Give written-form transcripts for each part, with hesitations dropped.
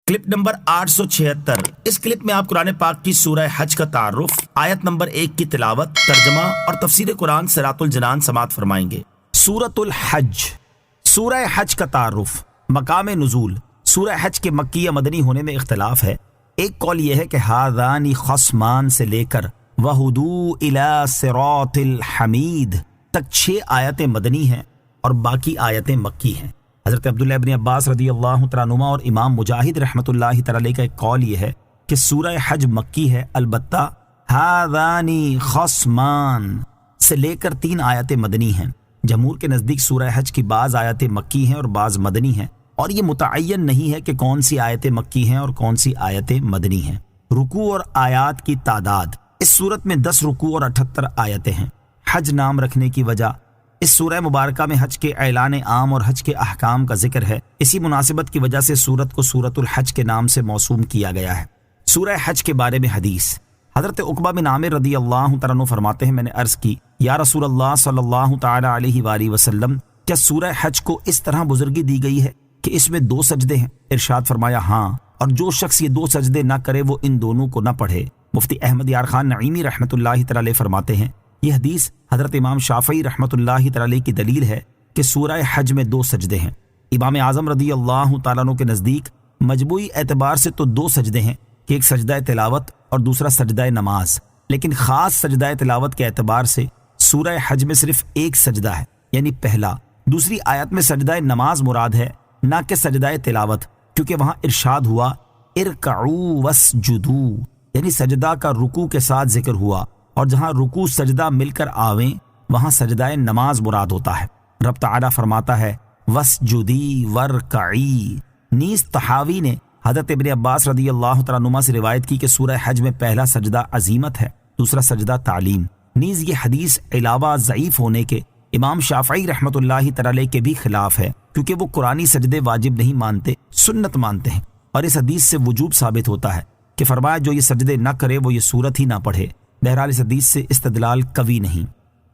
Clip number 876۔ اس clip میں آپ قرآن پاک کی سورہ حج کا تعارف، آیت نمبر 1 کی تلاوت، ترجمہ اور تفسیر قرآن صراط الجنان سماعت فرمائیں گے۔ سورۃ الحج، سورہ حج کا تعارف، مقام نزول۔ سورہ حج کے مکی یا مدنی ہونے میں اختلاف ہے۔ ایک قول یہ ہے کہ ہذان خصمان سے لے کر وہدوا الی صراط الحمید تک 6 آیتیں مدنی ہیں اور باقی آیتیں مکی ہیں۔ حضرت عبداللہ ابن عباس رضی اللہ تعالیٰ عنہما اور امام مجاہد رحمۃ اللہ تعالیٰ علیہ کا ایک قول یہ ہے کہ سورہ حج مکی ہے، البتہ ہذان خصمان سے لے کر 3 آیتیں مدنی ہیں۔ جمہور کے نزدیک سورہ حج کی بعض آیتیں مکی ہیں اور بعض مدنی ہیں، اور یہ متعین نہیں ہے کہ کون سی آیتیں مکی ہیں اور کون سی آیتیں مدنی ہیں۔ رکوع اور آیات کی تعداد، اس صورت میں 10 رکوع اور 78 آیتیں ہیں۔ حج نام رکھنے کی وجہ، اس سورہ مبارکہ میں حج کے اعلان عام اور حج کے احکام کا ذکر ہے، اسی مناسبت کی وجہ سے سورت کو سورۃ الحج کے نام سے موسوم کیا گیا ہے۔ سورہ حج کے بارے میں حدیث، حضرت عقبہ بن عامر رضی اللہ تعالیٰ عنہ فرماتے ہیں، میں نے عرض کی یا رسول اللہ صلی اللہ تعالیٰ علیہ وآلہ وسلم، کیا سورہ حج کو اس طرح بزرگی دی گئی ہے کہ اس میں 2 سجدے ہیں؟ ارشاد فرمایا ہاں، اور جو شخص یہ 2 سجدے نہ کرے وہ ان دونوں کو نہ پڑھے۔ مفتی احمد یار خان نعیمی رحمۃ اللہ تعالیٰ علیہ فرماتے ہیں، یہ حدیث حضرت امام شافعی رحمۃ اللہ تعالیٰ علیہ کی دلیل ہے کہ سورہ حج میں 2 سجدے ہیں۔ امام اعظم رضی اللہ تعالیٰ عنہ کے نزدیک مجموعی اعتبار سے تو 2 سجدے ہیں کہ ایک سجدہ تلاوت اور دوسرا سجدہ نماز، لیکن خاص سجدہ تلاوت کے اعتبار سے سورہ حج میں صرف 1 سجدہ ہے، یعنی پہلا۔ دوسری آیت میں سجدہ نماز مراد ہے، نہ کہ سجدہ تلاوت، کیونکہ وہاں ارشاد ہوا ارکعوا واسجدوا، یعنی سجدہ کا رکوع کے ساتھ ذکر ہوا، اور جہاں رکوع سجدہ مل کر آویں وہاں سجدہ نماز مراد ہوتا ہے۔ رب تعالیٰ فرماتا ہے واسجدی ورکعی۔ نیز طحاوی نے حضرت ابن عباس رضی اللہ تعالیٰ عنہما سے روایت کی کہ سورہ حج میں پہلا سجدہ عظیمت ہے، دوسرا سجدہ تعلیم۔ نیز یہ حدیث علاوہ ضعیف ہونے کے امام شافعی رحمۃ اللہ تعالیٰ علیہ کے بھی خلاف ہے، کیونکہ وہ قرآنی سجدے واجب نہیں مانتے، سنت مانتے ہیں، اور اس حدیث سے وجوب ثابت ہوتا ہے کہ فرمایا جو یہ سجدے نہ کرے وہ یہ سورت ہی نہ پڑھے۔ بہرحال اس حدیث سے استدلال قوی نہیں۔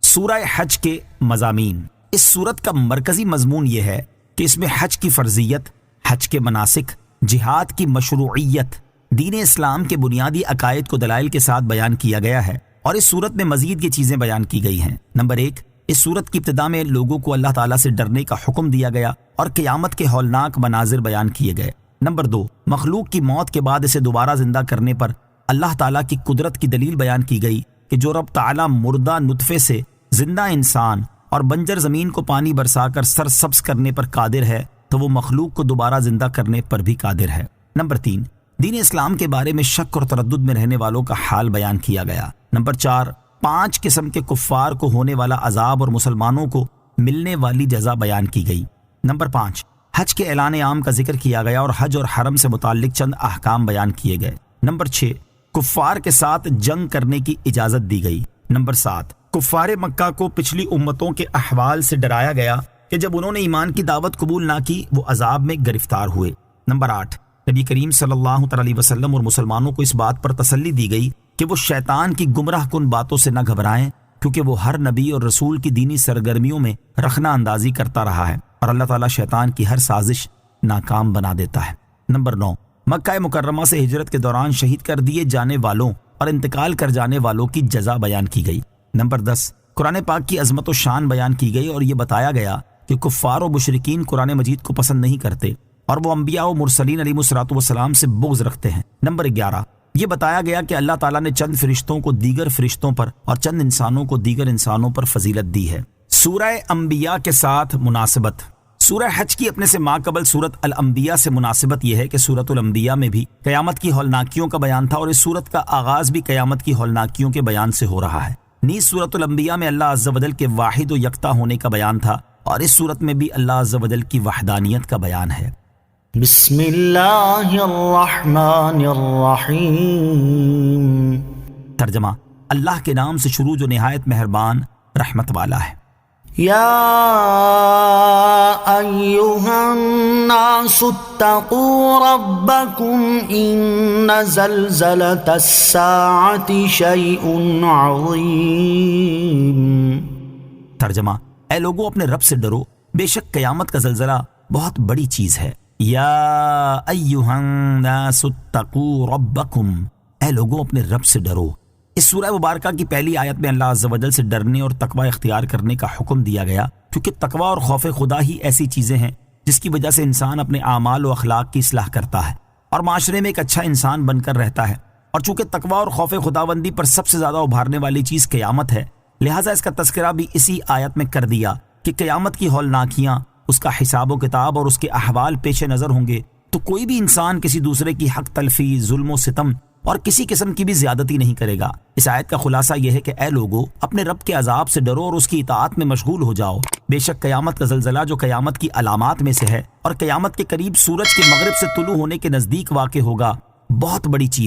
سورہ حج کے مضامین، اس سورت کا مرکزی مضمون یہ ہے کہ اس میں حج کی فرضیت، حج کے مناسک، جہاد کی مشروعیت، دین اسلام کے بنیادی عقائد کو دلائل کے ساتھ بیان کیا گیا ہے، اور اس سورت میں مزید یہ چیزیں بیان کی گئی ہیں۔ نمبر 1، اس سورت کی ابتدا میں لوگوں کو اللہ تعالیٰ سے ڈرنے کا حکم دیا گیا اور قیامت کے ہولناک مناظر بیان کیے گئے۔ نمبر 2، مخلوق کی موت کے بعد اسے دوبارہ زندہ کرنے پر اللہ تعالیٰ کی قدرت کی دلیل بیان کی گئی کہ جو رب تعالیٰ مردہ نطفے سے زندہ انسان اور بنجر زمین کو پانی برسا کر سرسبز کرنے پر قادر ہے تو وہ مخلوق کو دوبارہ زندہ کرنے پر بھی قادر ہے۔ نمبر 3، دین اسلام کے بارے میں شک اور تردد میں رہنے والوں کا حال بیان کیا گیا۔ نمبر 4، 5 قسم کے کفار کو ہونے والا عذاب اور مسلمانوں کو ملنے والی جزا بیان کی گئی۔ نمبر 5، حج کے اعلان عام کا ذکر کیا گیا اور حج اور حرم سے متعلق چند احکام بیان کیے گئے۔ نمبر 6، کفار کے ساتھ جنگ کرنے کی اجازت دی گئی۔ نمبر 7، کفار مکہ کو پچھلی امتوں کے احوال سے ڈرایا گیا کہ جب انہوں نے ایمان کی دعوت قبول نہ کی وہ عذاب میں گرفتار ہوئے۔ نمبر 8، نبی کریم صلی اللہ علیہ وسلم اور مسلمانوں کو اس بات پر تسلی دی گئی کہ وہ شیطان کی گمراہ کن باتوں سے نہ گھبرائیں، کیونکہ وہ ہر نبی اور رسول کی دینی سرگرمیوں میں رخنہ اندازی کرتا رہا ہے، اور اللہ تعالیٰ شیطان کی ہر سازش ناکام بنا دیتا ہے۔ نمبر 9، مکہ مکرمہ سے ہجرت کے دوران شہید کر دیے جانے والوں اور انتقال کر جانے والوں کی جزا بیان کی گئی۔ نمبر 10، قرآن پاک کی عظمت و شان بیان کی گئی اور یہ بتایا گیا کہ کفار و مشرکین قرآن مجید کو پسند نہیں کرتے اور وہ انبیاء و مرسلین علیہ الصلوۃ والسلام سے بغض رکھتے ہیں۔ نمبر 11، یہ بتایا گیا کہ اللہ تعالیٰ نے چند فرشتوں کو دیگر فرشتوں پر اور چند انسانوں کو دیگر انسانوں پر فضیلت دی ہے۔ سورہ انبیاء کے ساتھ مناسبت، سورہ حج کی اپنے سے ماقبل سورت الانبیاء سے مناسبت یہ ہے کہ سورت الانبیاء میں بھی قیامت کی ہولناکیوں کا بیان تھا اور اس سورت کا آغاز بھی قیامت کی ہولناکیوں کے بیان سے ہو رہا ہے۔ نیز سورت الانبیاء میں اللہ عز و جل کے واحد و یکتا ہونے کا بیان تھا اور اس سورت میں بھی اللہ عز و جل کی وحدانیت کا بیان ہے۔ بسم اللہ الرحمن الرحیم۔ ترجمہ، اللہ کے نام سے شروع جو نہایت مہربان رحمت والا ہے۔ یا ایہا الناس اتقوا ربکم ان زلزلۃ الساعۃ شیء عظیم۔ ترجمہ، اے لوگوں اپنے رب سے ڈرو، بے شک قیامت کا زلزلہ بہت بڑی چیز ہے۔ یا ایہا الناس اتقوا ربکم، اے لوگوں اپنے رب سے ڈرو۔ اس سورہ مبارکہ کی پہلی آیت میں اللہ عز و جل سے ڈرنے اور تقوی اختیار کرنے کا حکم دیا گیا، کیونکہ تقوی اور خوف خدا ہی ایسی چیزیں ہیں جس کی وجہ سے انسان اپنے اعمال و اخلاق کی اصلاح کرتا ہے اور معاشرے میں ایک اچھا انسان بن کر رہتا ہے۔ اور چونکہ تقوی اور خوف خداوندی پر سب سے زیادہ ابھارنے والی چیز قیامت ہے، لہٰذا اس کا تذکرہ بھی اسی آیت میں کر دیا کہ قیامت کی ہولناکیاں، اس کا حساب و کتاب اور اس کے احوال پیش نظر ہوں گے، تو کوئی بھی انسان کسی دوسرے کی حق تلفی، ظلم و ستم اور کسی قسم کی بھی زیادتی نہیں کرے گا۔ اس آیت کا خلاصہ یہ ہے کہ اے لوگو اپنے رب کے عذاب سے ڈرو اور اس کی اطاعت میں مشغول ہو جاؤ۔ بے شک قیامت کا زلزلہ جو قیامت کی علامات میں سے ہے اور قیامت کے قریب سورج کے مغرب سے طلوع ہونے کے نزدیک واقع ہوگا، بہت بڑی چیز